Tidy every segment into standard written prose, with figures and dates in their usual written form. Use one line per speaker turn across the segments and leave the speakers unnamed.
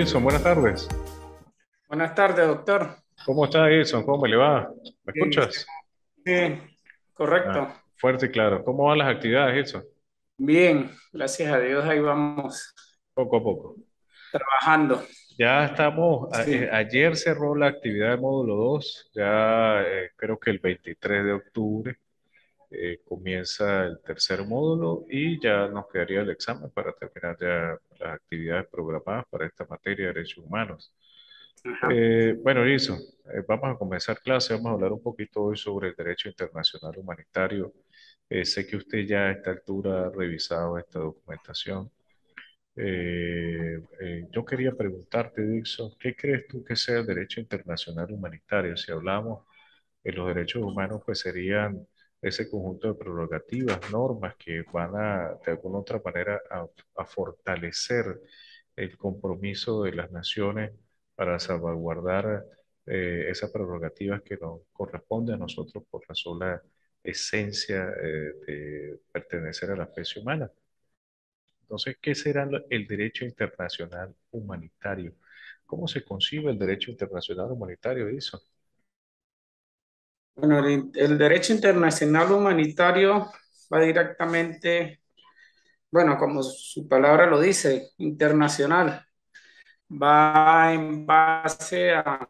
Edison, buenas tardes.
Buenas tardes, doctor.
¿Cómo está Edison? ¿Cómo le va? ¿Me
Bien,
escuchas?
sí,
Ah,
correcto.
fuerte y claro. ¿Cómo van las actividades, Edison?
Bien, gracias a Dios, ahí vamos
Poco a poco.
trabajando.
Ya estamos,
Sí,
ayer cerró la actividad de módulo 2. Ya creo que el 23 de octubre comienza el tercer módulo y ya nos quedaría el examen para terminar ya las actividades programadas para esta materia de derechos humanos.
ajá.
Bueno, Edison, vamos a comenzar clase. Vamos a hablar un poquito hoy sobre el derecho internacional humanitario. Sé que usted ya a esta altura ha revisado esta documentación. Yo quería preguntarte, Dixon, ¿qué crees tú que sea el derecho internacional humanitario? Si hablamos de los derechos humanos, pues serían ese conjunto de prerrogativas, normas que van a, de alguna u otra manera, a fortalecer el compromiso de las naciones para salvaguardar esas prerrogativas que nos corresponde a nosotros por la sola esencia de pertenecer a la especie humana. Entonces, ¿qué será el derecho internacional humanitario? ¿Cómo se concibe el derecho internacional humanitario, eso?
Bueno, el derecho internacional humanitario va directamente, bueno, como su palabra lo dice, internacional. Va en base a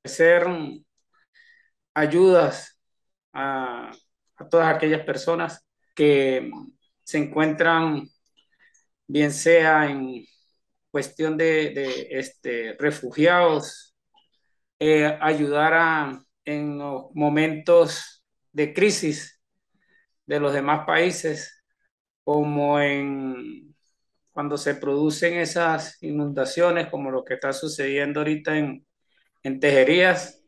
hacer ayudas a, a todas aquellas personas que se encuentran, bien sea en cuestión de refugiados, ayudar en los momentos de crisis de los demás países, como en cuando se producen esas inundaciones, como lo que está sucediendo ahorita en Tejerías.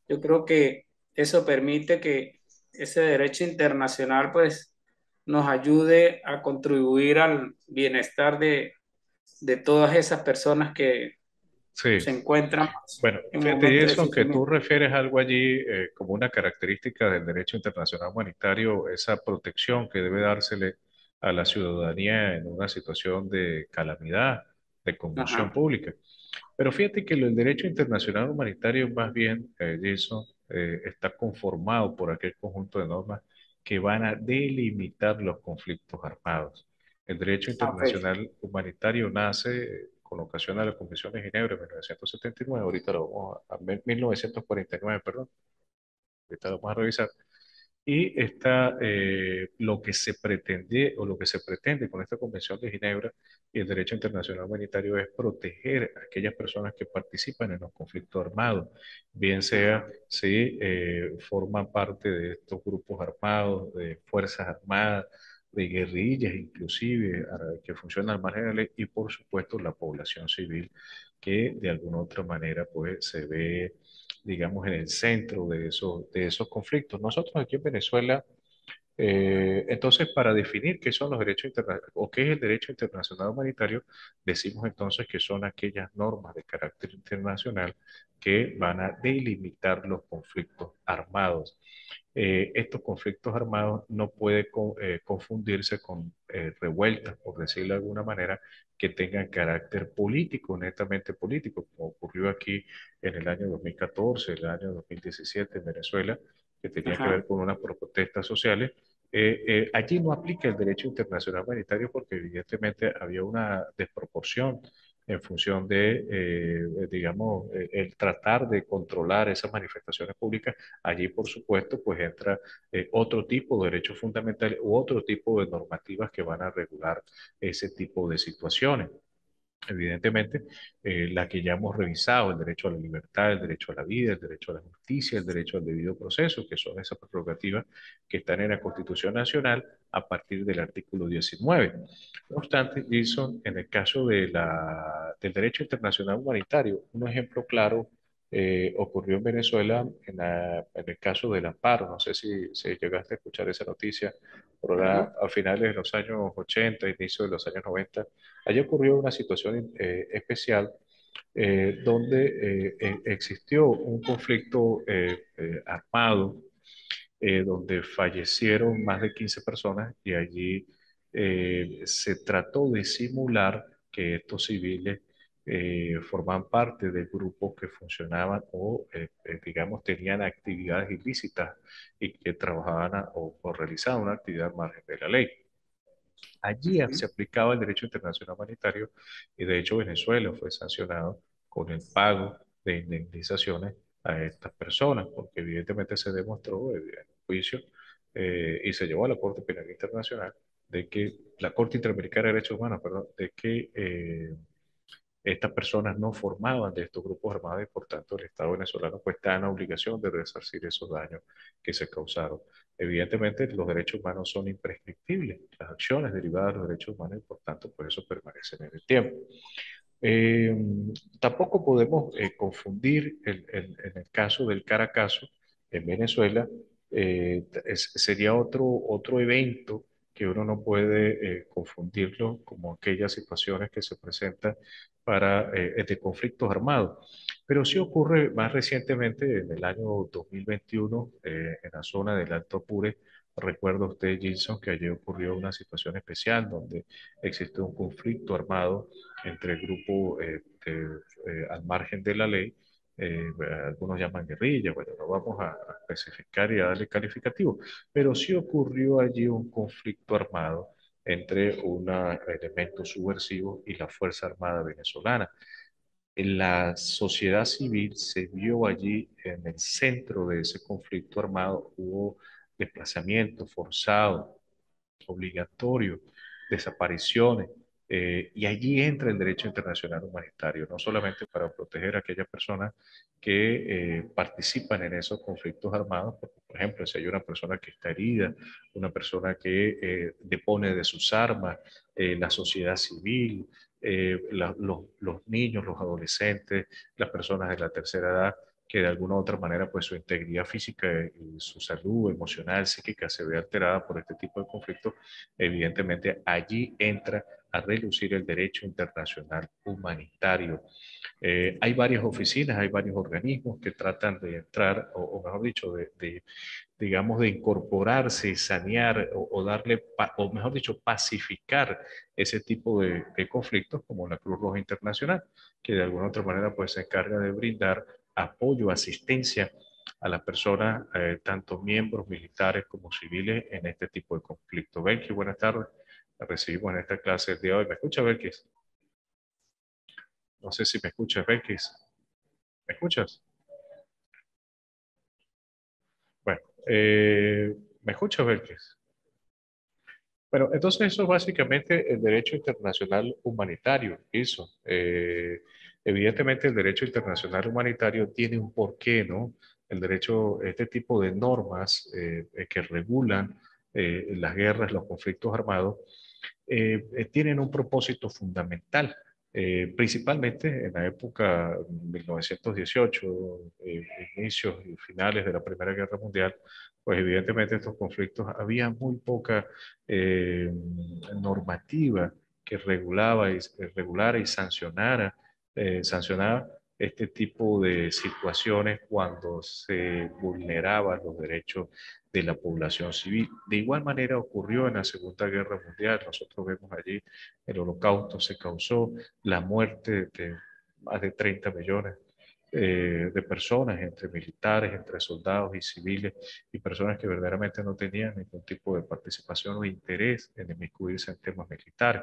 Yo creo que eso permite que ese derecho internacional pues nos ayude a contribuir al bienestar de todas esas personas que
Sí,
se encuentran
bueno,
en
fíjate,
momentos de
Jason, que tú
sufrimiento.
refieres algo allí como una característica del derecho internacional humanitario, esa protección que debe dársele a la ciudadanía en una situación de calamidad, de conmoción
Ajá,
pública. Pero fíjate que el derecho internacional humanitario más bien, Jason, está conformado por aquel conjunto de normas que van a delimitar los conflictos armados. El derecho
ok,
internacional humanitario nace con ocasión de la Convención de Ginebra de 1979, ahorita lo vamos a 1949, perdón, ahorita lo vamos a revisar. Y está lo que se pretende o lo que se pretende con esta Convención de Ginebra y el derecho internacional humanitario es proteger a aquellas personas que participan en los conflictos armados, bien sea
ajá,
si forman parte de estos grupos armados, de fuerzas armadas, de guerrillas inclusive, que funcionan al margen de la ley, y por supuesto la población civil que de alguna u otra manera pues se ve digamos, en el centro de esos conflictos. Nosotros aquí en Venezuela, entonces, para definir qué son los derechos internacionales o qué es el derecho internacional humanitario, decimos entonces que son aquellas normas de carácter internacional que van a delimitar los conflictos armados. Estos conflictos armados no pueden confundirse con revueltas, por decirlo de alguna manera, que tengan carácter político, netamente político, como ocurrió aquí en el año 2014, el año 2017 en Venezuela, que tenía que ver
ajá,
con unas protestas sociales. Allí no aplica el derecho internacional humanitario porque evidentemente había una desproporción en función de, digamos, el tratar de controlar esas manifestaciones públicas. Allí, por supuesto, pues entra otro tipo de derechos fundamentales u otro tipo de normativas que van a regular ese tipo de situaciones. Evidentemente, la que ya hemos revisado, el derecho a la libertad, el derecho a la vida, el derecho a la justicia, el derecho al debido proceso, que son esas prerrogativas que están en la Constitución Nacional a partir del artículo 19. No obstante, Jason, en el caso del derecho internacional humanitario, un ejemplo claro ocurrió en Venezuela en el caso del amparo. No sé si llegaste a escuchar esa noticia, por
ajá,
a finales de los años 80, inicio de los años 90. Allí ocurrió una situación especial donde existió un conflicto armado donde fallecieron más de 15 personas y allí se trató de simular que estos civiles forman parte de grupos que funcionaban o, digamos, tenían actividades ilícitas y que trabajaban o realizaban una actividad al margen de la ley. Allí se aplicaba el derecho internacional humanitario y de hecho Venezuela fue sancionado con el pago de indemnizaciones a estas personas, porque evidentemente se demostró en el juicio y se llevó a la Corte Penal Internacional de que la Corte Interamericana de Derechos Humanos, perdón, de que estas personas no formaban de estos grupos armados y por tanto el Estado venezolano pues está en la obligación de resarcir esos daños que se causaron. Evidentemente los derechos humanos son imprescriptibles, las acciones derivadas de los derechos humanos y por tanto pues eso permanece en el tiempo. Eh, Tampoco podemos confundir en el caso del Caracazo en Venezuela, sería otro evento que uno no puede confundirlo como aquellas situaciones que se presentan de conflictos armados. Pero sí ocurre más recientemente, en el año 2021, en la zona del Alto Apure. Recuerda usted, Gilson, que allí ocurrió una situación especial donde existe un conflicto armado entre el grupo al margen de la ley, algunos llaman guerrilla, bueno, no vamos a especificar y a darle calificativo, pero sí ocurrió allí un conflicto armado entre un elemento subversivo y la Fuerza Armada venezolana. La sociedad civil se vio allí en el centro de ese conflicto armado, hubo desplazamiento forzado, obligatorio, desapariciones, y allí entra el derecho internacional humanitario, no solamente para proteger a aquellas personas que participan en esos conflictos armados, porque, por ejemplo, si hay una persona que está herida, una persona que depone de sus armas, la sociedad civil, los niños, los adolescentes, las personas de la tercera edad, que de alguna u otra manera pues su integridad física y su salud emocional, psíquica se ve alterada por este tipo de conflictos, evidentemente allí entra a relucir el derecho internacional humanitario. Hay varias oficinas, hay varios organismos que tratan de entrar, o mejor dicho, digamos, de incorporarse y sanear o darle, o mejor dicho, pacificar ese tipo de conflictos como la Cruz Roja Internacional, que de alguna otra manera pues se encarga de brindar apoyo, asistencia a las personas, tanto miembros militares como civiles, en este tipo de conflictos. Belkis, buenas tardes. La recibimos en esta clase el día de hoy. ¿Me escucha, Belkis? No sé si me escuchas, Belkis. ¿Me escuchas? Bueno, ¿me escuchas, Belkis? Bueno, entonces eso es básicamente el derecho internacional humanitario, eso. Evidentemente el derecho internacional humanitario tiene un porqué, ¿no? El derecho, este tipo de normas que regulan las guerras, los conflictos armados, tienen un propósito fundamental. Principalmente en la época 1918, inicios y finales de la Primera Guerra Mundial, pues evidentemente estos conflictos había muy poca normativa que regulara y sancionara este tipo de situaciones cuando se vulneraban los derechos de la población civil. De igual manera ocurrió en la Segunda Guerra Mundial. Nosotros vemos allí el holocausto se causó, la muerte de más de 30 millones de personas, entre militares, entre soldados y civiles, y personas que verdaderamente no tenían ningún tipo de participación o interés en inmiscuirse en temas militares.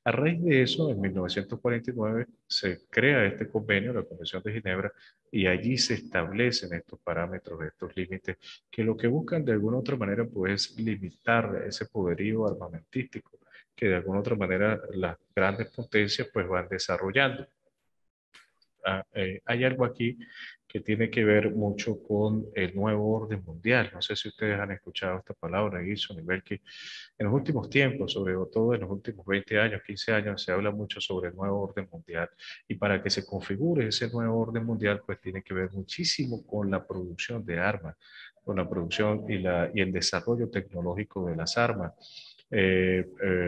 A raíz de eso, en 1949 se crea este convenio, la Convención de Ginebra, y allí se establecen estos parámetros, estos límites, que lo que buscan de alguna otra manera pues limitar ese poderío armamentístico que de alguna otra manera las grandes potencias pues van desarrollando. Hay algo aquí que tiene que ver mucho con el nuevo orden mundial. No sé si ustedes han escuchado esta palabra, Gilson, nivel que en los últimos tiempos, sobre todo en los últimos 20 años, 15 años, se habla mucho sobre el nuevo orden mundial. Y para que se configure ese nuevo orden mundial, pues tiene que ver muchísimo con la producción de armas, con la producción y el desarrollo tecnológico de las armas.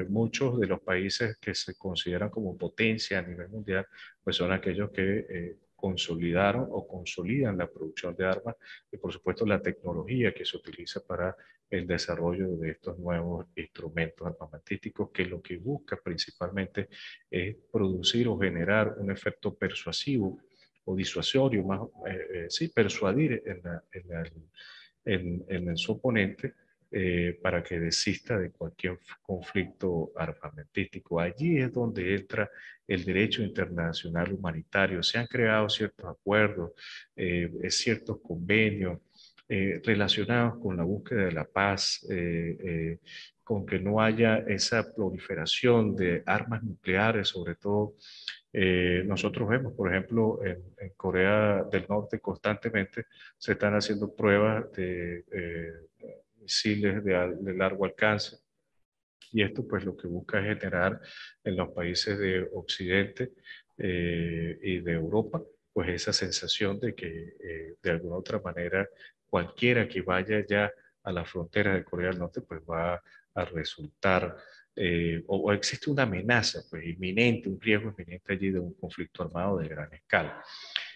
Muchos de los países que se consideran como potencia a nivel mundial, pues son aquellos que consolidaron o consolidan la producción de armas y por supuesto la tecnología que se utiliza para el desarrollo de estos nuevos instrumentos armamentísticos que lo que busca principalmente es producir o generar un efecto persuasivo o disuasorio, más, sí, persuadir en su oponente para que desista de cualquier conflicto armamentístico. Allí es donde entra el derecho internacional humanitario. Se han creado ciertos acuerdos, ciertos convenios relacionados con la búsqueda de la paz, con que no haya esa proliferación de armas nucleares, sobre todo nosotros vemos, por ejemplo, en Corea del Norte constantemente se están haciendo pruebas de misiles de largo alcance y esto pues lo que busca es generar en los países de Occidente y de Europa pues esa sensación de que de alguna otra manera cualquiera que vaya ya a la frontera de Corea del Norte pues va a resultar o existe una amenaza pues inminente, un riesgo inminente allí de un conflicto armado de gran escala.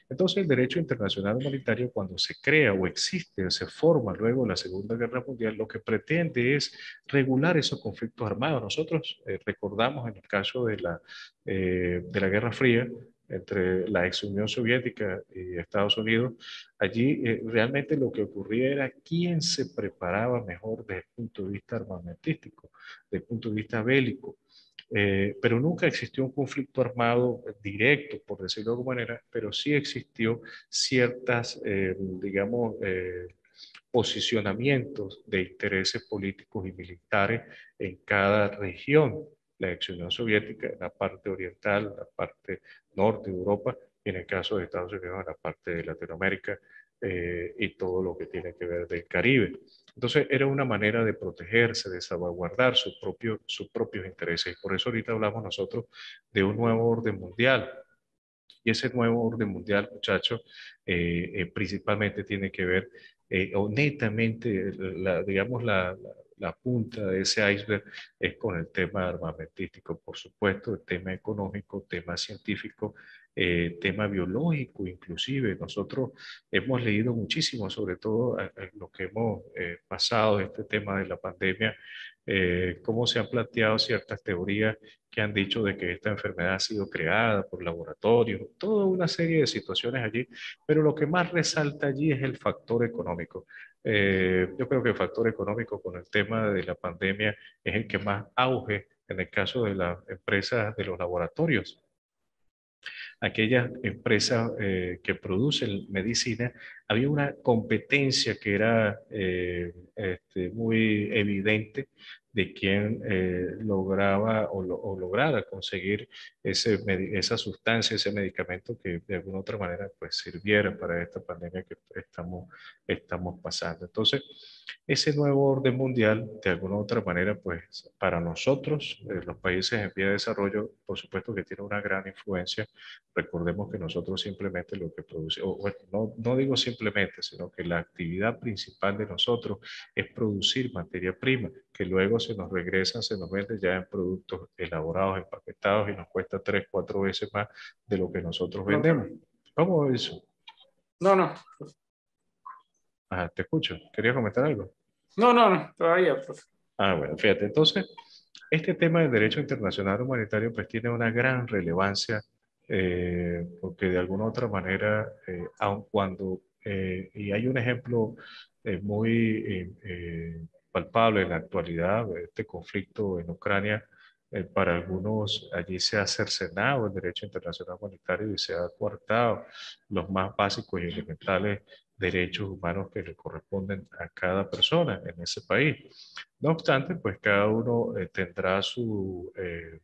Entonces, el derecho internacional humanitario, cuando se crea o existe o se forma luego la Segunda Guerra Mundial, lo que pretende es regular esos conflictos armados. Nosotros recordamos en el caso de la Guerra Fría entre la ex Unión Soviética y Estados Unidos, allí realmente lo que ocurría era quién se preparaba mejor desde el punto de vista armamentístico, desde el punto de vista bélico. Pero nunca existió un conflicto armado directo, por decirlo de alguna manera, pero sí existió ciertas, digamos, posicionamientos de intereses políticos y militares en cada región. La ex Unión Soviética en la parte oriental, la parte norte de Europa, y en el caso de Estados Unidos en la parte de Latinoamérica y todo lo que tiene que ver del Caribe. Entonces era una manera de protegerse, de salvaguardar sus propios intereses. Por eso ahorita hablamos nosotros de un nuevo orden mundial. Y ese nuevo orden mundial, muchachos, principalmente tiene que ver, o netamente, digamos, la punta de ese iceberg es con el tema armamentístico, por supuesto, el tema económico, tema científico, tema biológico, inclusive. Nosotros hemos leído muchísimo, sobre todo lo que hemos pasado, este tema de la pandemia, cómo se han planteado ciertas teorías que han dicho de que esta enfermedad ha sido creada por laboratorios, toda una serie de situaciones allí, pero lo que más resalta allí es el factor económico. Yo creo que el factor económico con el tema de la pandemia es el que más auge en el caso de las empresas de los laboratorios. Aquellas empresas que producen medicina, había una competencia que era muy evidente de quién lograba o lograra conseguir esa sustancia, ese medicamento que de alguna otra manera pues sirviera para esta pandemia que estamos pasando. Entonces, ese nuevo orden mundial, de alguna u otra manera, pues para nosotros, los países en vía de desarrollo, por supuesto que tiene una gran influencia. Recordemos que nosotros simplemente lo que producimos, bueno, no digo simplemente, sino que la actividad principal de nosotros es producir materia prima, que luego se nos regresa, se nos vende ya en productos elaborados, empaquetados y nos cuesta 3, 4 veces más de lo que nosotros vendemos.
Profe.
¿Cómo es eso?
No, no,
Ah, te escucho. ¿Querías comentar algo?
no, todavía, profe.
Ah, bueno, fíjate, entonces, este tema del derecho internacional humanitario pues tiene una gran relevancia porque de alguna u otra manera, aun cuando, y hay un ejemplo muy palpable en la actualidad, este conflicto en Ucrania, para algunos allí se ha cercenado el derecho internacional humanitario y se ha coartado los más básicos y elementales derechos humanos que le corresponden a cada persona en ese país. No obstante, pues cada uno tendrá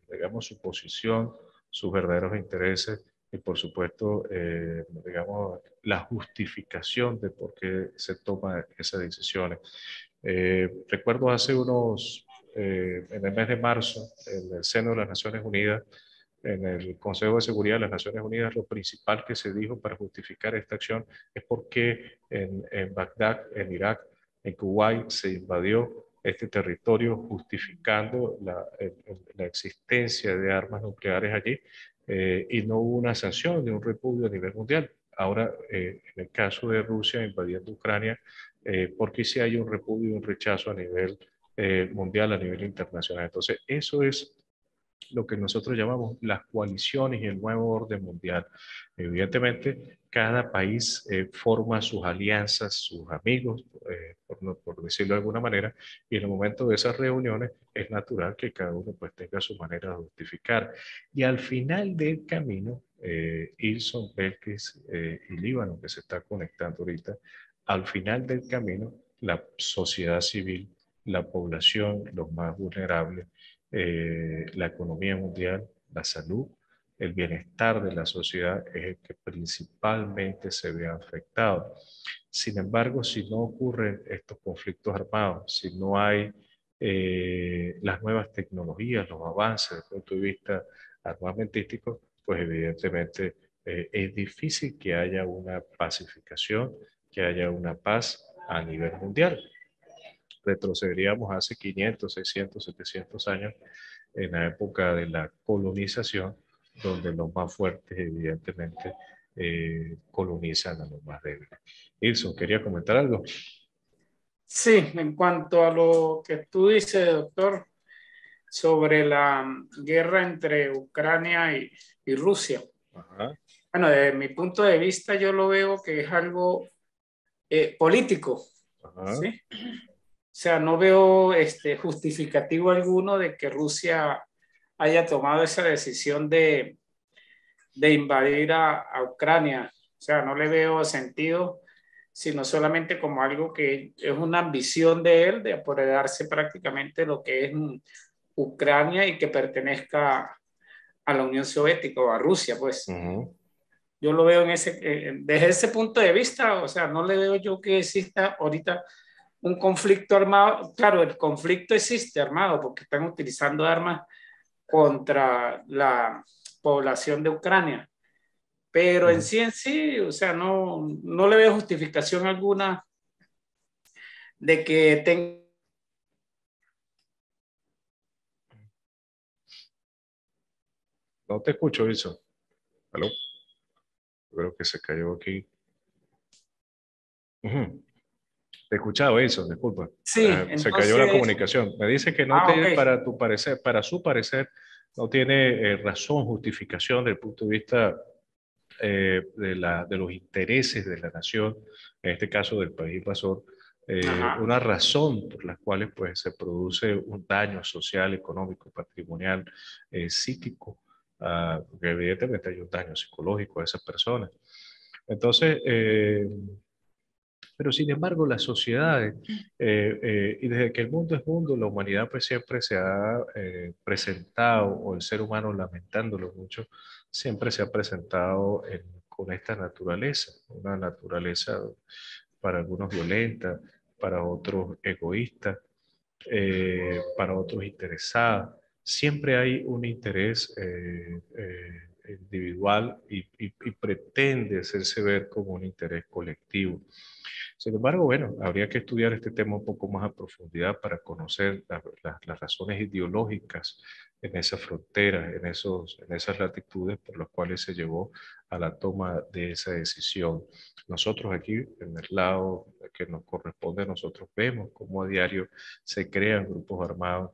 digamos, su posición, sus verdaderos intereses y por supuesto, digamos, la justificación de por qué se toman esas decisiones. Recuerdo en el mes de marzo, en el seno de las Naciones Unidas, en el Consejo de Seguridad de las Naciones Unidas, lo principal que se dijo para justificar esta acción es porque en Bagdad, en Irak, en Kuwait, se invadió este territorio justificando la existencia de armas nucleares allí y no hubo una sanción de un repudio a nivel mundial. Ahora, en el caso de Rusia invadiendo Ucrania, porque sí hay un repudio y un rechazo a nivel mundial, a nivel internacional. Entonces, eso es lo que nosotros llamamos las coaliciones y el nuevo orden mundial. Evidentemente, cada país forma sus alianzas, sus amigos, por decirlo de alguna manera, y en el momento de esas reuniones es natural que cada uno pues tenga su manera de justificar. Y al final del camino, Ilson, Belkis y Líbano, que se está conectando ahorita, al final del camino, la sociedad civil, la población, los más vulnerables, la economía mundial, la salud, el bienestar de la sociedad es el que principalmente se ve afectado. Sin embargo, si no ocurren estos conflictos armados, si no hay las nuevas tecnologías, los avances desde el punto de vista armamentístico, pues evidentemente es difícil que haya una pacificación, que haya una paz a nivel mundial. Retrocederíamos hace 500, 600, 700 años en la época de la colonización, donde los más fuertes evidentemente colonizan a los más débiles. Ilson, ¿quería comentar algo?
Sí, en cuanto a lo que tú dices, doctor, sobre la guerra entre Ucrania y Rusia.
Ajá,
Bueno, desde mi punto de vista, yo lo veo que es algo político,
ajá,
¿sí? O sea, no veo justificativo alguno de que Rusia haya tomado esa decisión de invadir a Ucrania. O sea, no le veo sentido, sino solamente como algo que es una ambición de él de apoderarse prácticamente de lo que es Ucrania y que pertenezca a la Unión Soviética o a Rusia, pues.
ujú.
Yo lo veo desde ese punto de vista, o sea, no le veo yo que exista ahorita un conflicto armado. Claro, el conflicto existe armado porque están utilizando armas contra la población de Ucrania, pero
Ujú.
en sí, o sea, no le veo justificación alguna de que tenga.
No te escucho, Ilson. ¿Aló? Creo que se cayó aquí. Ujú. Te he escuchado, Ilson, disculpa.
Sí,
Se cayó la
entonces,
comunicación. Me dice que no
ok.
tiene, para tu parecer, para su parecer, no tiene razón, justificación desde el punto de vista de los intereses de la nación, en este caso del país invasor,
Ajá.
una razón por la cual pues, se produce un daño social, económico, patrimonial, psíquico, porque evidentemente hay un daño psicológico a esas personas. Entonces, pero sin embargo, las sociedades, y desde que el mundo es mundo, la humanidad pues siempre se ha presentado, o el ser humano lamentándolo mucho, siempre se ha presentado con esta naturaleza, una naturaleza para algunos violenta, para otros egoísta, para otros interesados. Siempre hay un interés individual y pretende hacerse ver como un interés colectivo. Sin embargo, bueno, habría que estudiar este tema un poco más a profundidad para conocer las razones ideológicas en esas fronteras, en esas latitudes por las cuales se llevó a la toma de esa decisión. Nosotros aquí, en el lado que nos corresponde a nosotros, vemos cómo a diario se crean grupos armados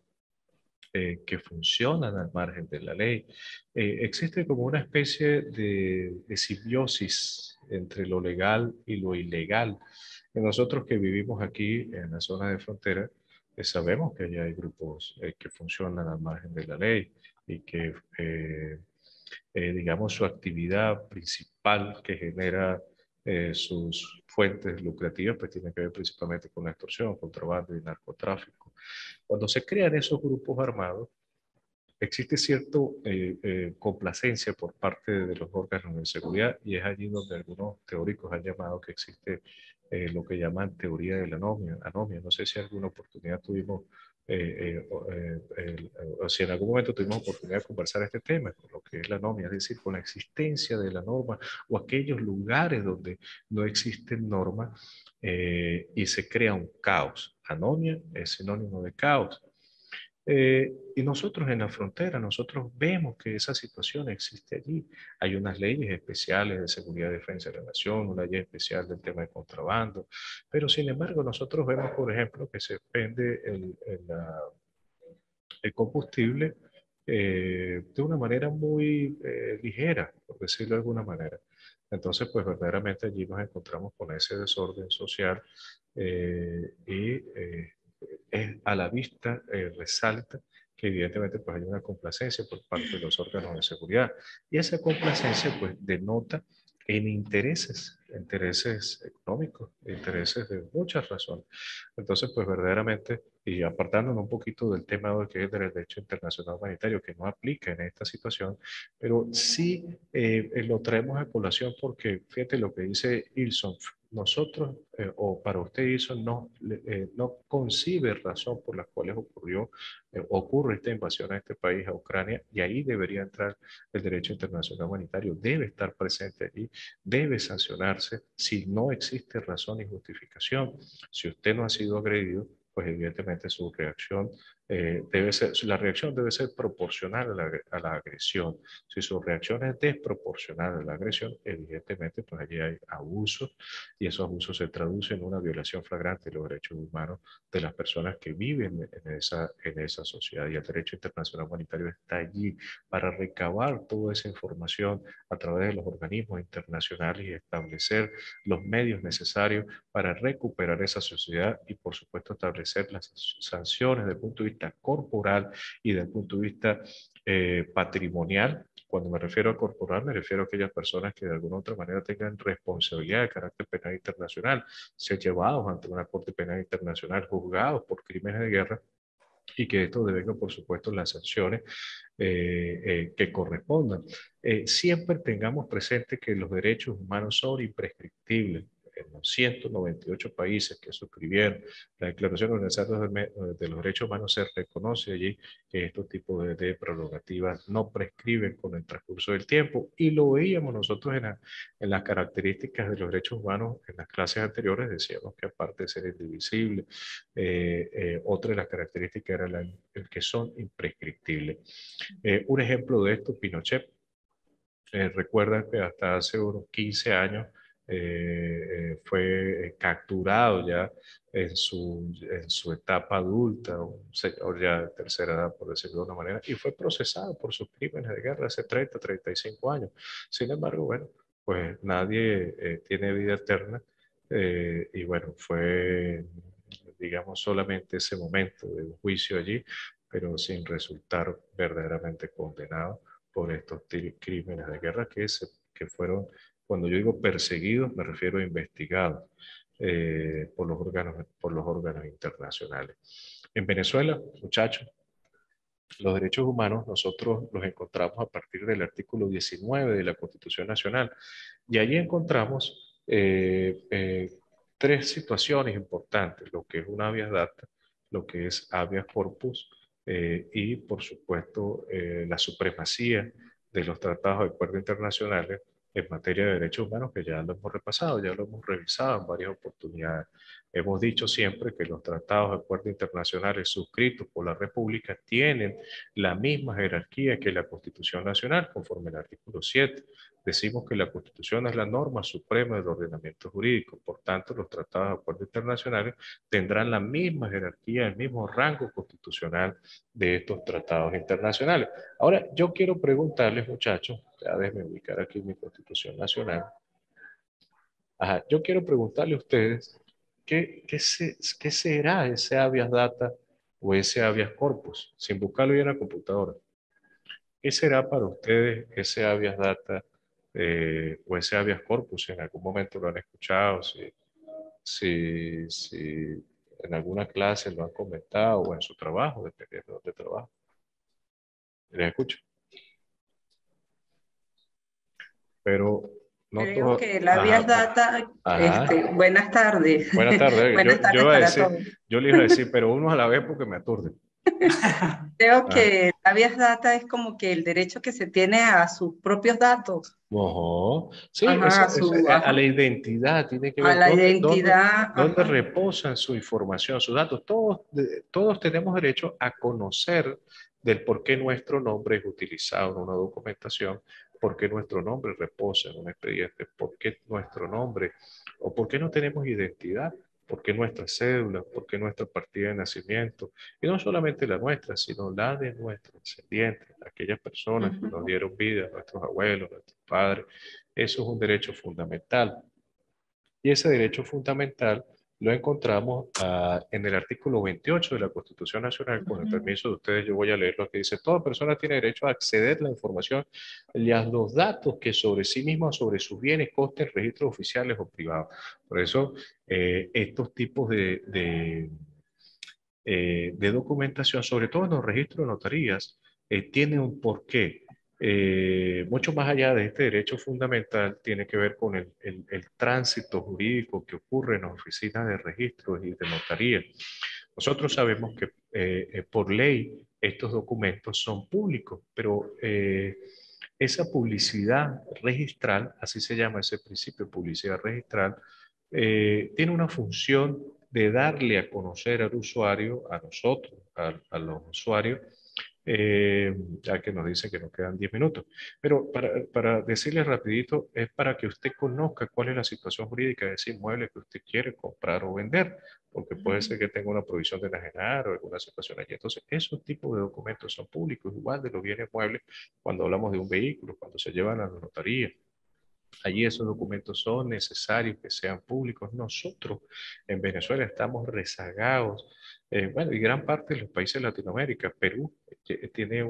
que funcionan al margen de la ley. Existe como una especie de simbiosis entre lo legal y lo ilegal. Y nosotros que vivimos aquí en la zona de frontera, sabemos que allá hay grupos que funcionan al margen de la ley y que, digamos, su actividad principal que genera sus fuentes lucrativas, pues tiene que ver principalmente con la extorsión, contrabando y narcotráfico. Cuando se crean esos grupos armados, existe cierta complacencia por parte de los órganos de seguridad y es allí donde algunos teóricos han llamado que existe lo que llaman teoría de la anomia. Anomia. No sé si alguna oportunidad tuvimos, o si en algún momento tuvimos oportunidad de conversar este tema, con lo que es la anomia, es decir, con la existencia de la norma o aquellos lugares donde no existen normas y se crea un caos. Anomia es sinónimo de caos. Y nosotros en la frontera, nosotros vemos que esa situación existe allí. Hay unas leyes especiales de seguridad y defensa de la nación, una ley especial del tema de contrabando, pero sin embargo nosotros vemos, por ejemplo, que se vende el combustible de una manera muy ligera, por decirlo de alguna manera. Entonces, pues verdaderamente allí nos encontramos con ese desorden social y es a la vista resalta que evidentemente pues hay una complacencia por parte de los órganos de seguridad y esa complacencia pues denota en intereses económicos, intereses de muchas razones. Entonces pues verdaderamente y apartándonos un poquito del tema de que es del derecho internacional humanitario que no aplica en esta situación, pero sí lo traemos a colación porque fíjate lo que dice Ilson, nosotros, o para usted eso no concibe razón por las cuales ocurre esta invasión a este país, a Ucrania, y ahí debería entrar el derecho internacional humanitario, debe estar presente allí, debe sancionarse si no existe razón y justificación. Si usted no ha sido agredido, pues evidentemente su reacción la reacción debe ser proporcional a la agresión. Si su reacción es desproporcional a la agresión, evidentemente pues allí hay abusos y esos abusos se traducen en una violación flagrante de los derechos humanos de las personas que viven en esa sociedad. Y el derecho internacional humanitario está allí para recabar toda esa información a través de los organismos internacionales y establecer los medios necesarios para recuperar esa sociedad y, por supuesto, establecer las sanciones desde el punto de vista corporal y desde el punto de vista patrimonial. Cuando me refiero a corporal, me refiero a aquellas personas que de alguna u otra manera tengan responsabilidad de carácter penal internacional, ser llevados ante una Corte Penal Internacional, juzgados por crímenes de guerra y que esto devenga, por supuesto, las sanciones que correspondan. Siempre tengamos presente que los derechos humanos son imprescriptibles. En los 198 países que suscribieron la Declaración Universal de los Derechos Humanos se reconoce allí que estos tipos de prerrogativas no prescriben con el transcurso del tiempo y lo veíamos nosotros en las características de los derechos humanos en las clases anteriores, decíamos que aparte de ser indivisible, otra de las características era el que son imprescriptibles. Un ejemplo de esto, Pinochet. Recuerda que hasta hace unos 15 años fue capturado ya en su etapa adulta, un señor ya de tercera edad, por decirlo de una manera, y fue procesado por sus crímenes de guerra hace 35 años. Sin embargo, bueno, pues nadie tiene vida eterna y bueno, fue, digamos, solamente ese momento de un juicio allí, pero sin resultar verdaderamente condenado por estos crímenes de guerra que fueron, cuando yo digo perseguidos, me refiero a investigados por los órganos internacionales. En Venezuela, muchachos, los derechos humanos nosotros los encontramos a partir del artículo 19 de la Constitución Nacional y allí encontramos tres situaciones importantes, lo que es un habeas data, lo que es habeas corpus y por supuesto la supremacía de los tratados de acuerdos internacionales en materia de derechos humanos que ya lo hemos repasado, ya lo hemos revisado en varias oportunidades. Hemos dicho siempre que los tratados de acuerdos internacionales suscritos por la República tienen la misma jerarquía que la Constitución Nacional, conforme al artículo 7. Decimos que la Constitución es la norma suprema del ordenamiento jurídico, por tanto los tratados de acuerdos internacionales tendrán la misma jerarquía, el mismo rango constitucional de estos tratados internacionales. Ahora, yo quiero preguntarles, muchachos, ya déjenme ubicar aquí mi Constitución Nacional. Ajá, yo quiero preguntarle a ustedes, ¿qué será ese habeas data o ese habeas corpus? Sin buscarlo ya en la computadora. ¿Qué será para ustedes ese habeas data o ese habeas corpus? Si en algún momento lo han escuchado, si en alguna clase lo han comentado o en su trabajo, dependiendo de dónde trabaja. Les escucho. Pero no
Creo
todo.
que la Vías
Ajá,
Data,
ajá.
buenas tardes.
Buenas tardes.
Buenas
Yo
tardes
iba a
para
decir,
todos.
yo le iba a decir, pero uno a la vez porque me aturde.
Creo
Ah,
que habeas data es como que el derecho que se tiene a sus propios datos,
ojo. Sí,
ajá, a su,
a la
ajá,
identidad tiene que
a
ver
la identidad,
dónde
ajá.
reposan su información, sus datos. Todos tenemos derecho a conocer del por qué nuestro nombre es utilizado en una documentación, por qué nuestro nombre reposa en un expediente, por qué nuestro nombre o por qué no tenemos identidad, por qué nuestra cédula, por qué nuestra partida de nacimiento. Y no solamente la nuestra, sino la de nuestros descendientes, aquellas personas que nos
Ujú.
dieron vida, nuestros abuelos, nuestros padres. Eso es un derecho fundamental. Y ese derecho fundamental lo encontramos en el artículo 28 de la Constitución Nacional. Con el
Ujú.
permiso de ustedes, yo voy a leer lo que dice: toda persona tiene derecho a acceder a la información y a los datos que sobre sí misma o sobre sus bienes consten en registros oficiales o privados. Por eso, estos tipos de documentación, sobre todo en los registros de notarías, tiene un porqué. Mucho más allá de este derecho fundamental, tiene que ver con el tránsito jurídico que ocurre en las oficinas de registros y de notaría. Nosotros sabemos que por ley estos documentos son públicos, pero esa publicidad registral, así se llama ese principio de publicidad registral, tiene una función de darle a conocer al usuario, a nosotros, a los usuarios, ya que nos dicen que nos quedan 10 minutos. Pero para decirle rapidito, es para que usted conozca cuál es la situación jurídica de ese inmueble que usted quiere comprar o vender, porque puede ser que tenga una provisión de enajenar o alguna situación allí. Entonces, esos tipos de documentos son públicos, igual de los bienes muebles cuando hablamos de un vehículo, cuando se llevan a la notaría. Allí esos documentos son necesarios que sean públicos. Nosotros en Venezuela estamos rezagados, bueno, y gran parte de los países de Latinoamérica. Perú tiene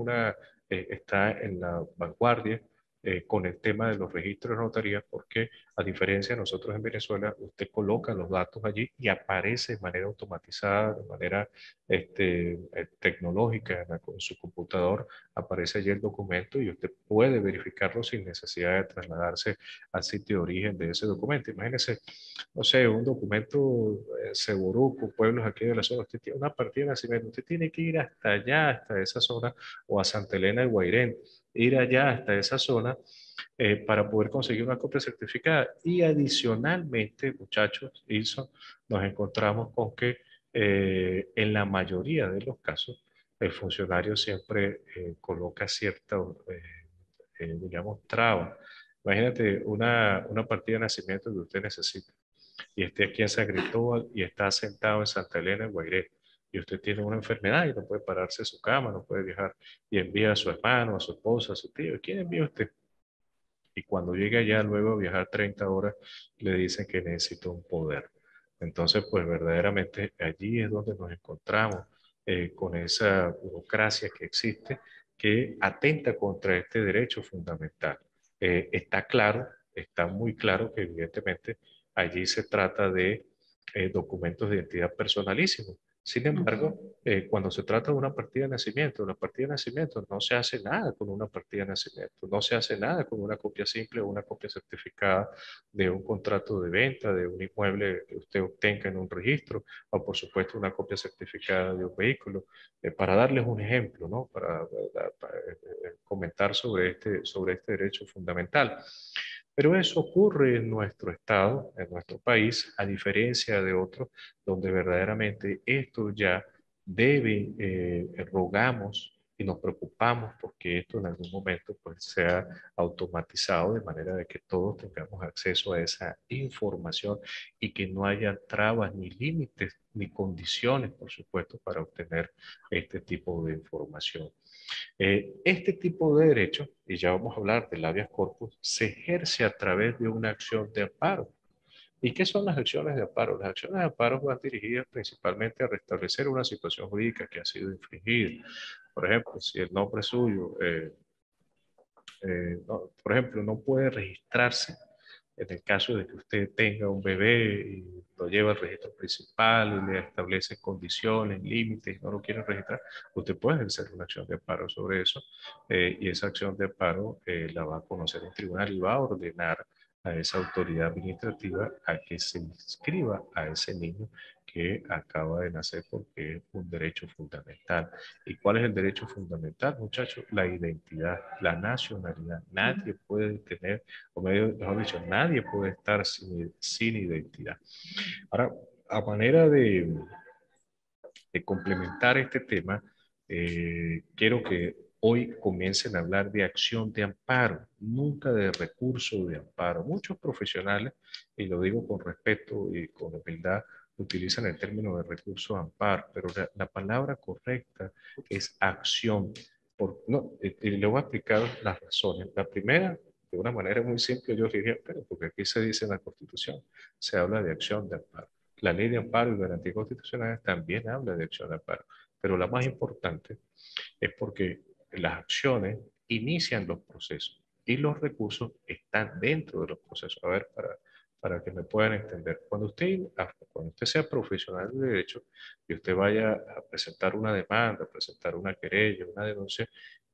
está en la vanguardia con el tema de los registros de notaría, porque a diferencia de nosotros en Venezuela, usted coloca los datos allí y aparece de manera automatizada, de manera tecnológica con su computador, aparece allí el documento y usted puede verificarlo sin necesidad de trasladarse al sitio de origen de ese documento. Imagínese, no sé, un documento Seboruco, pueblos aquí de la zona, usted tiene una partida de nacimiento, usted tiene que ir hasta allá, hasta esa zona, o a Santa Elena de Guairén, ir allá hasta esa zona para poder conseguir una copia certificada. Y adicionalmente, muchachos, Ilson, nos encontramos con que en la mayoría de los casos, el funcionario siempre coloca cierta, digamos, traba. Imagínate una partida de nacimiento que usted necesita y esté aquí en San Cristóbal y está sentado en Santa Elena, en Guairé, y usted tiene una enfermedad y no puede pararse de su cama, no puede viajar, y envía a su hermano, a su esposa, a su tío. ¿Quién envía usted? Y cuando llegue allá, luego de viajar 30 horas, le dicen que necesita un poder. Entonces, pues verdaderamente allí es donde nos encontramos con esa burocracia que existe, que atenta contra este derecho fundamental. Está claro, está muy claro que evidentemente allí se trata de documentos de identidad personalísimos. Sin
Ujú.
embargo, cuando se trata de una partida de nacimiento, la partida de nacimiento no se hace nada con una partida de nacimiento, no se hace nada con una copia simple o una copia certificada de un contrato de venta de un inmueble que usted obtenga en un registro, o por supuesto una copia certificada de un vehículo. Para darles un ejemplo, ¿no? Para comentar sobre este derecho fundamental. Pero eso ocurre en nuestro estado, en nuestro país, a diferencia de otros, donde verdaderamente esto ya debe, rogamos y nos preocupamos porque esto en algún momento pues sea automatizado de manera de que todos tengamos acceso a esa información y que no haya trabas ni límites ni condiciones, por supuesto, para obtener este tipo de información. Este tipo de derecho, y ya vamos a hablar del habeas corpus, se ejerce a través de una acción de amparo. ¿Y qué son las acciones de amparo? Las acciones de amparo van dirigidas principalmente a restablecer una situación jurídica que ha sido infringida. Por ejemplo, si el nombre suyo, por ejemplo, no puede registrarse en el caso de que usted tenga un bebé y lo lleva al registro principal y le establece condiciones, límites, no lo quiere registrar, usted puede hacer una acción de amparo sobre eso y esa acción de amparo la va a conocer el tribunal y va a ordenar a esa autoridad administrativa a que se inscriba a ese niño que acaba de nacer porque es un derecho fundamental. ¿Y cuál es el derecho fundamental, muchachos? La identidad, la nacionalidad. Nadie puede tener, o mejor dicho, nadie puede estar sin identidad. Ahora, a manera de complementar este tema, quiero que hoy comiencen a hablar de acción de amparo, nunca de recurso de amparo. Muchos profesionales, y lo digo con respeto y con humildad, utilizan el término de recurso de amparo, pero la palabra correcta es acción. No, y le voy a explicar las razones. La primera, de una manera muy simple, yo diría, pero porque aquí se dice en la Constitución, se habla de acción de amparo. La ley de amparo y garantía constitucional también habla de acción de amparo, pero la más importante es porque las acciones inician los procesos y los recursos están dentro de los procesos. A ver, para que me puedan entender. Cuando usted sea profesional de derecho y usted vaya a presentar una demanda, a presentar una querella, una denuncia,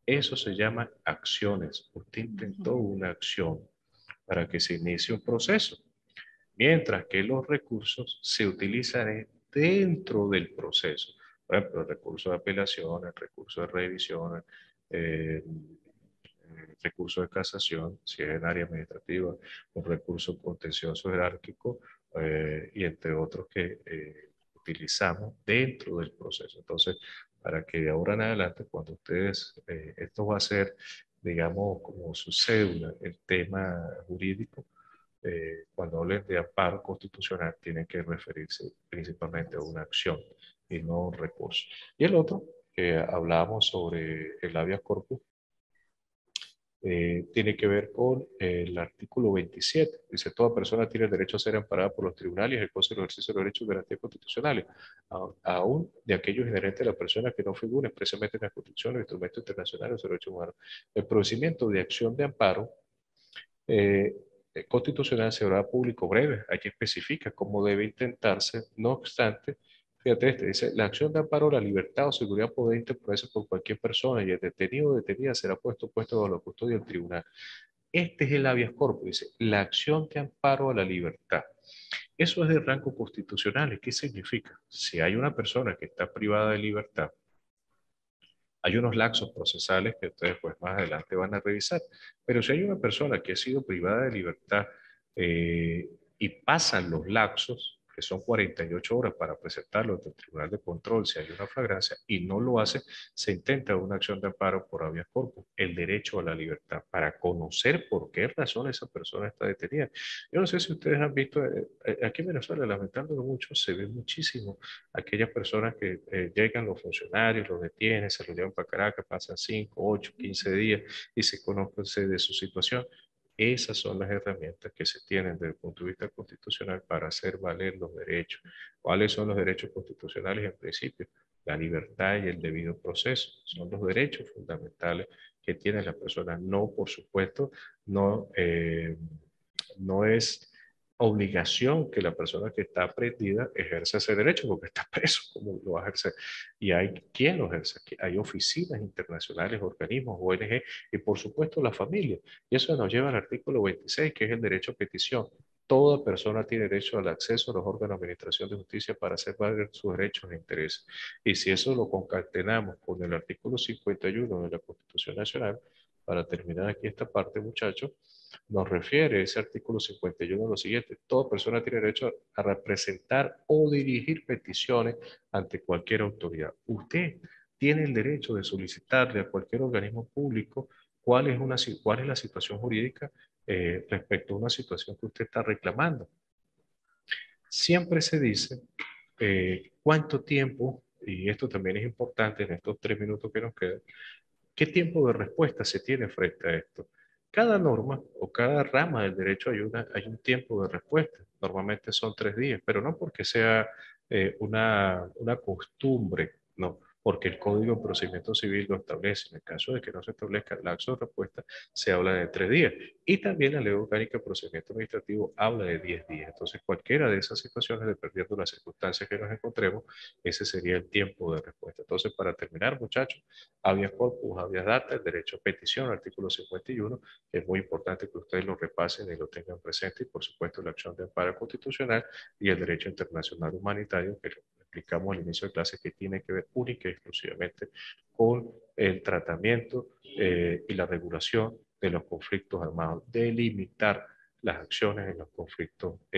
eso se llama acciones. Usted intentó una acción para que se inicie un proceso, mientras que los recursos se utilizan dentro del proceso. Por ejemplo, el recurso de apelación, el recurso de revisión, el recurso de casación, si es en área administrativa, un recurso contencioso jerárquico, y entre otros que utilizamos dentro del proceso. Entonces, para que de ahora en adelante, cuando ustedes, esto va a ser, digamos, como su cédula, el tema jurídico, cuando hablen de amparo constitucional, tienen que referirse principalmente a una acción y no a un recurso. Y el otro, que hablábamos sobre el habeas corpus, tiene que ver con el artículo 27. Dice, toda persona tiene el derecho a ser amparada por los tribunales y ejercer el ejercicio de los derechos y garantías constitucionales, aún de aquellos inherentes a la persona que no figuren expresamente en la Constitución, los instrumentos internacionales o los derechos humanos. El procedimiento de acción de amparo eh, constitucional se hará público breve. Aquí especifica cómo debe intentarse. No obstante, fíjate, dice, la acción de amparo a la libertad o seguridad puede interponerse por cualquier persona y el detenido o detenida será puesto bajo la custodia del tribunal. Este es el habeas corpus, dice, la acción de amparo a la libertad. Eso es de rango constitucional. ¿Y qué significa? Si hay una persona que está privada de libertad, hay unos lapsos procesales que ustedes pues más adelante van a revisar. Pero si hay una persona que ha sido privada de libertad y pasan los lapsos, que son 48 horas para presentarlo ante el Tribunal de Control si hay una flagrancia y no lo hace, se intenta una acción de amparo por habeas corpus, el derecho a la libertad, para conocer por qué razón esa persona está detenida. Yo no sé si ustedes han visto, aquí en Venezuela, lamentándolo mucho, se ve muchísimo aquellas personas que llegan los funcionarios, los detienen, se los llevan para Caracas, pasan 5, 8, 15 días y se conocen de su situación. Esas son las herramientas que se tienen desde el punto de vista constitucional para hacer valer los derechos. ¿Cuáles son los derechos constitucionales en principio? La libertad y el debido proceso. Son los derechos fundamentales que tiene la persona. No, por supuesto, no es obligación que la persona que está prendida ejerza ese derecho porque está preso, ¿cómo lo va a ejercer? Y hay quien lo ejerce, hay oficinas internacionales, organismos, ONG y por supuesto la familia. Y eso nos lleva al artículo 26, que es el derecho a petición. Toda persona tiene derecho al acceso a los órganos de administración de justicia para hacer valer sus derechos e intereses. Y si eso lo concatenamos con el artículo 51 de la Constitución Nacional, para terminar aquí esta parte, muchachos, nos refiere ese artículo 51 a lo siguiente: toda persona tiene derecho a representar o dirigir peticiones ante cualquier autoridad. Usted tiene el derecho de solicitarle a cualquier organismo público cuál es la situación jurídica respecto a una situación que usted está reclamando. Siempre se dice cuánto tiempo, y esto también es importante en estos 3 minutos que nos quedan, ¿qué tiempo de respuesta se tiene frente a esto? Cada norma o cada rama del derecho hay un tiempo de respuesta. Normalmente son 3 días, pero no porque sea una costumbre, no. porque el Código de Procedimiento Civil lo establece. En el caso de que no se establezca el lapso de respuesta, se habla de 3 días. Y también la Ley Orgánica de Procedimiento Administrativo habla de 10 días. Entonces, cualquiera de esas situaciones, dependiendo de las circunstancias que nos encontremos, ese sería el tiempo de respuesta. Entonces, para terminar, muchachos, habeas corpus, habeas data, el derecho a petición, artículo 51, es muy importante que ustedes lo repasen y lo tengan presente, y por supuesto la acción de amparo constitucional y el derecho internacional humanitario, que lo explicamos al inicio de clase, que tiene que ver única y exclusivamente con el tratamiento y la regulación de los conflictos armados, delimitar las acciones en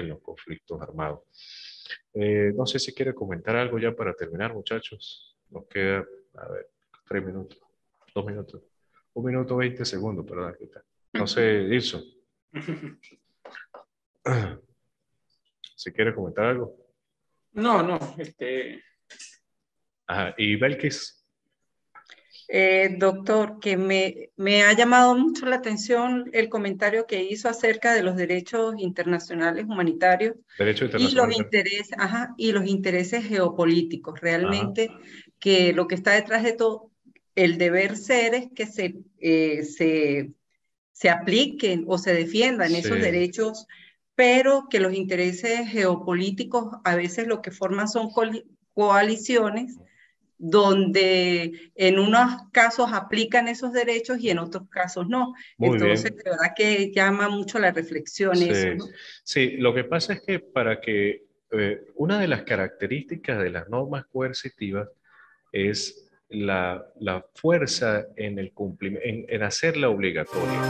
los conflictos armados. No sé si quiere comentar algo ya para terminar, muchachos. Nos queda, a ver, 3 minutos, 2 minutos, 1 minuto 20 segundos, perdón. No sé, Ilson. Si quiere comentar algo.
No, no,
Ajá. ¿Y Belkis?
Doctor, que me ha llamado mucho la atención el comentario que hizo acerca de los derechos internacionales humanitarios
Derecho
y
internacional.
y los intereses geopolíticos. Realmente que lo que está detrás de todo, el deber ser es que se apliquen o se defiendan esos derechos, pero que los intereses geopolíticos a veces lo que forman son coaliciones donde en unos casos aplican esos derechos y en otros casos no.
Muy
Entonces,
bien.
de verdad que llama mucho la reflexión eso, ¿no?
Sí, lo que pasa es que para que una de las características de las normas coercitivas es la fuerza en el cumplimiento, en hacerla obligatoria.